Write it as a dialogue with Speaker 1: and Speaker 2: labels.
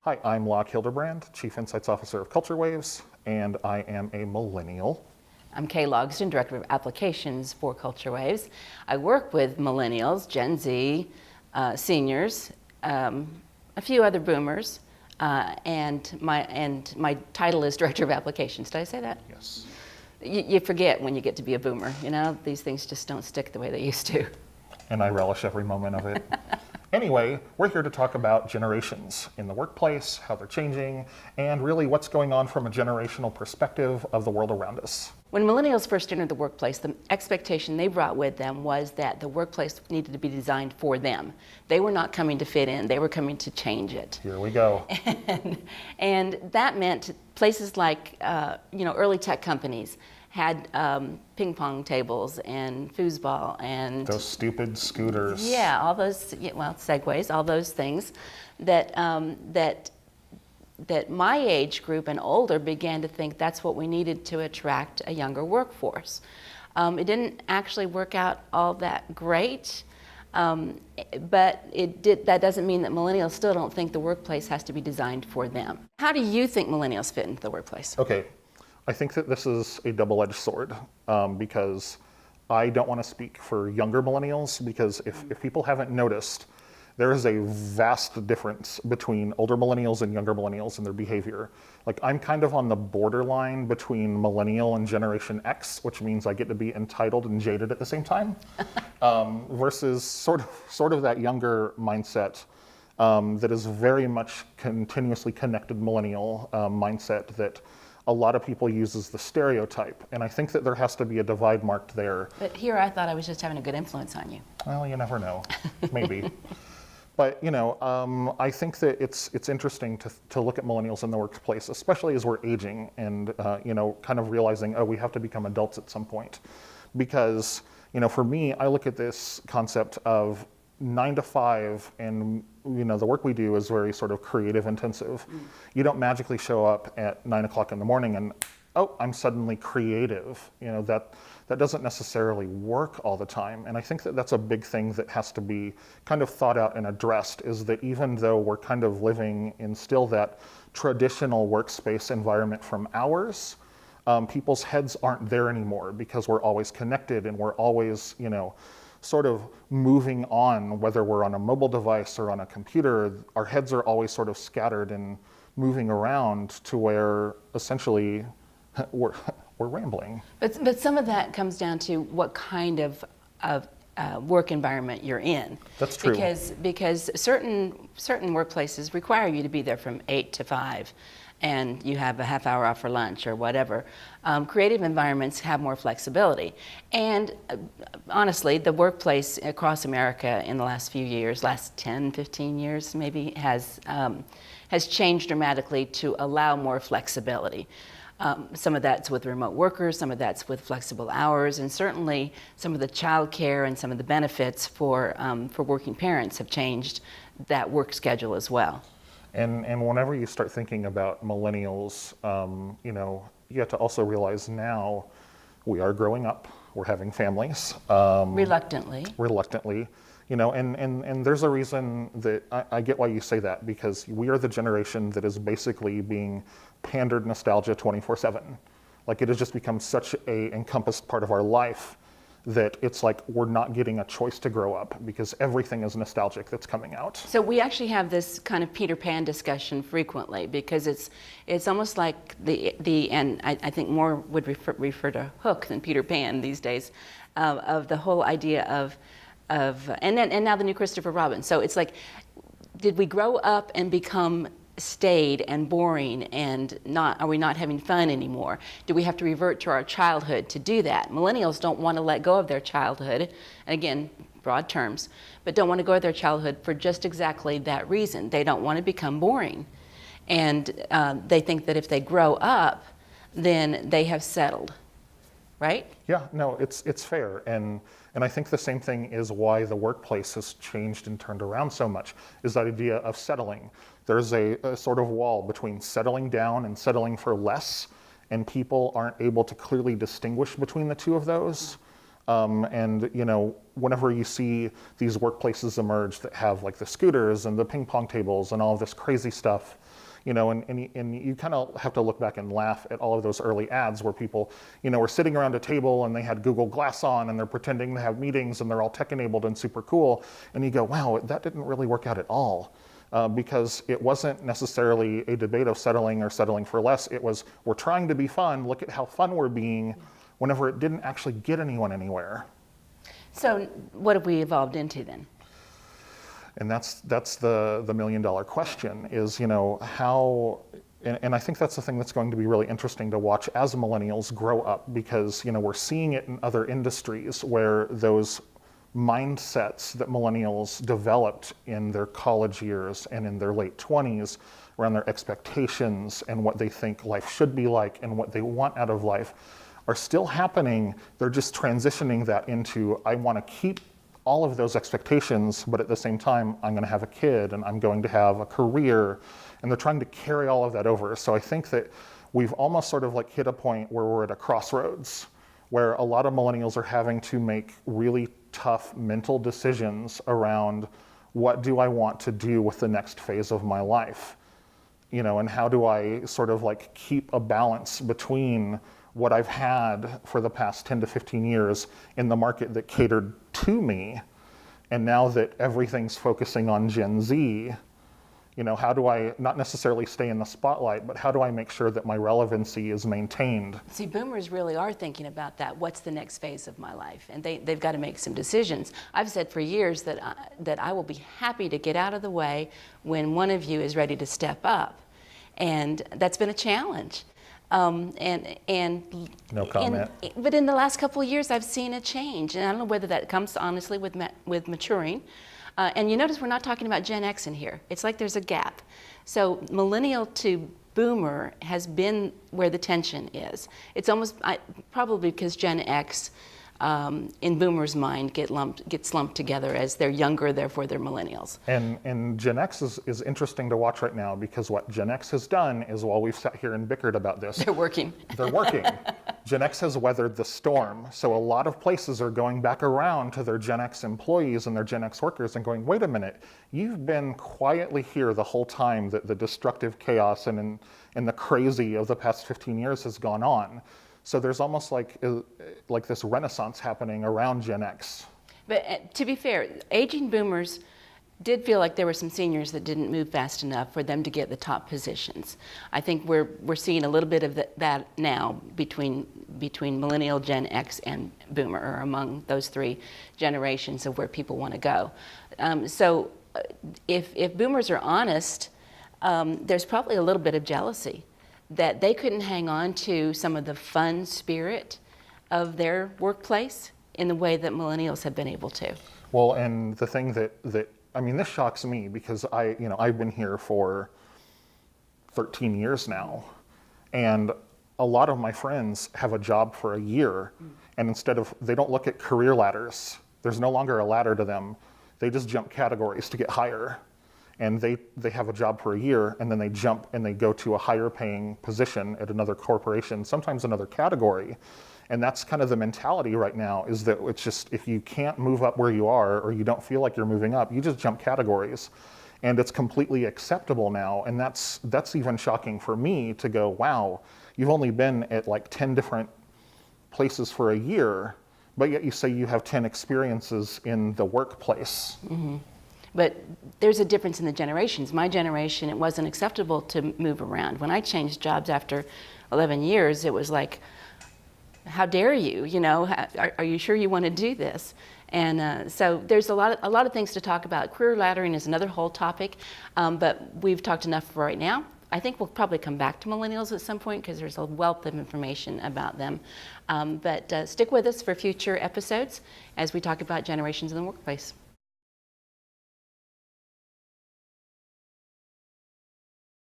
Speaker 1: Hi, I'm Locke Hilderbrand, Chief Insights Officer of CultureWaves, and I am a Millennial.
Speaker 2: I'm Kay Logsdon, Director of Applications for CultureWaves. I work with Millennials, Gen Z, seniors, a few other boomers, and my title is Director of Applications. Did I say that?
Speaker 1: Yes.
Speaker 2: You forget when you get to be a boomer, you know? These things just don't stick the way they used to.
Speaker 1: And I relish every moment of it. Anyway, we're here to talk about generations in the workplace, how they're changing, and really what's going on from a generational perspective of the world around us.
Speaker 2: When millennials first entered the workplace, the expectation they brought with them was that the workplace needed to be designed for them. They were not coming to fit in, they were coming to change it.
Speaker 1: Here we go.
Speaker 2: And that meant places like, early tech companies had ping pong tables and foosball and
Speaker 1: Those stupid scooters.
Speaker 2: yeah, all those segways, all those things that that my age group and older began to think that's what we needed to attract a younger workforce. It didn't actually work out all that great, but it did. That doesn't mean that millennials still don't think the workplace has to be designed for them. How do you think millennials fit into the workplace?
Speaker 1: Okay, I think that this is a double-edged sword because I don't want to speak for younger millennials because if people haven't noticed, there is a vast difference between older millennials and younger millennials in their behavior. Like I'm kind of on the borderline between millennial and Generation X, which means I get to be entitled and jaded at the same time, versus sort of that younger mindset that is very much continuously connected millennial mindset that a lot of people use as the stereotype. And I think that there has to be a divide marked there.
Speaker 2: But here I thought I was just having a good influence on you.
Speaker 1: Well, you never know, maybe. But I think that it's interesting to look at millennials in the workplace, especially as we're aging and kind of realizing, we have to become adults at some point. Because for me, I look at this concept of 9 to 5, and the work we do is very sort of creative intensive. You don't magically show up at 9 o'clock in the morning and I'm suddenly creative. That doesn't necessarily work all the time. And I think that that's a big thing that has to be kind of thought out and addressed, is that even though we're kind of living in still that traditional workspace environment from ours, people's heads aren't there anymore because we're always connected and we're always, sort of moving on, whether we're on a mobile device or on a computer. Our heads are always sort of scattered and moving around to where essentially we're rambling.
Speaker 2: But some of that comes down to what kind of work environment you're in.
Speaker 1: That's true.
Speaker 2: Because certain workplaces require you to be there from 8 to 5, and you have a half hour off for lunch or whatever. Creative environments have more flexibility. And honestly, the workplace across America in the last few years, last 10, 15 years maybe, has changed dramatically to allow more flexibility. Some of that's with remote workers, some of that's with flexible hours, and certainly some of the child care and some of the benefits for working parents have changed that work schedule as well.
Speaker 1: And whenever you start thinking about millennials, you have to also realize now we are growing up, we're having families.
Speaker 2: Reluctantly.
Speaker 1: And there's a reason that I get why you say that, because we are the generation that is basically being pandered nostalgia 24/7. Like it has just become such a encompassed part of our life that it's like we're not getting a choice to grow up because everything is nostalgic that's coming out.
Speaker 2: So we actually have this kind of Peter Pan discussion frequently because it's almost like and I think more would refer to Hook than Peter Pan these days, of the whole idea of and now the new Christopher Robin. So it's like, did we grow up and become staid and boring and are we not having fun anymore? Do we have to revert to our childhood to do that? Millennials don't want to let go of their childhood, and again, broad terms, but don't want to go of their childhood for just exactly that reason. They don't want to become boring. And they think that if they grow up, then they have settled, right?
Speaker 1: Yeah, no, it's fair. And I think the same thing is why the workplace has changed and turned around so much, is that idea of settling. There's a sort of wall between settling down and settling for less, and people aren't able to clearly distinguish between the two of those. And whenever you see these workplaces emerge that have like the scooters and the ping pong tables and all of this crazy stuff, and you kind of have to look back and laugh at all of those early ads where people, were sitting around a table and they had Google Glass on and they're pretending to have meetings and they're all tech enabled and super cool. And you go, wow, that didn't really work out at all. Because it wasn't necessarily a debate of settling or settling for less. It was, we're trying to be fun, look at how fun we're being, whenever it didn't actually get anyone anywhere.
Speaker 2: So what have we evolved into then?
Speaker 1: And that's the $1 million question is, how, and I think that's the thing that's going to be really interesting to watch as millennials grow up, because, we're seeing it in other industries where those mindsets that millennials developed in their college years and in their late 20s around their expectations and what they think life should be like and what they want out of life are still happening. They're just transitioning that into, I want to keep all of those expectations, but at the same time, I'm going to have a kid and I'm going to have a career, and they're trying to carry all of that over. So I think that we've almost sort of like hit a point where we're at a crossroads, where a lot of millennials are having to make really tough mental decisions around, what do I want to do with the next phase of my life? And how do I sort of like keep a balance between what I've had for the past 10 to 15 years in the market that catered to me, and now that everything's focusing on Gen Z, how do I not necessarily stay in the spotlight, but how do I make sure that my relevancy is maintained?
Speaker 2: See, boomers really are thinking about that. What's the next phase of my life? And they've got to make some decisions. I've said for years that I will be happy to get out of the way when one of you is ready to step up. And that's been a challenge.
Speaker 1: No comment.
Speaker 2: But in the last couple of years, I've seen a change. And I don't know whether that comes honestly with maturing. And you notice we're not talking about Gen X in here. It's like there's a gap. So millennial to boomer has been where the tension is. It's almost probably because Gen X, in boomers' mind, get lumped together as they're younger, therefore they're millennials.
Speaker 1: And Gen X is interesting to watch right now, because what Gen X has done is, while we've sat here and bickered about this,
Speaker 2: They're working.
Speaker 1: They're working. Gen X has weathered the storm. So a lot of places are going back around to their Gen X employees and their Gen X workers and going, wait a minute, you've been quietly here the whole time that the destructive chaos and the crazy of the past 15 years has gone on. So there's almost like this renaissance happening around Gen X.
Speaker 2: But to be fair, aging boomers did feel like there were some seniors that didn't move fast enough for them to get the top positions. I think we're seeing a little bit of that now between millennial, Gen X, and boomer, or among those three generations of where people want to go. So if boomers are honest, there's probably a little bit of jealousy that they couldn't hang on to some of the fun spirit of their workplace in the way that millennials have been able to.
Speaker 1: Well, and the thing that I mean, this shocks me, because I've been here for 13 years now, and a lot of my friends have a job for a year, and they don't look at career ladders. There's no longer a ladder to them. They just jump categories to get higher. And they have a job for a year, and then they jump and they go to a higher paying position at another corporation, sometimes another category. And that's kind of the mentality right now, is that it's just, if you can't move up where you are, or you don't feel like you're moving up, you just jump categories. And it's completely acceptable now. And that's even shocking for me to go, wow, you've only been at like 10 different places for a year, but yet you say you have 10 experiences in the workplace.
Speaker 2: Mm-hmm. But there's a difference in the generations. My generation, it wasn't acceptable to move around. When I changed jobs after 11 years, it was like, how dare you? Are you sure you want to do this? And so there's a lot of things to talk about. Career laddering is another whole topic, but we've talked enough for right now. I think we'll probably come back to millennials at some point, because there's a wealth of information about them. But stick with us for future episodes as we talk about generations in the workplace.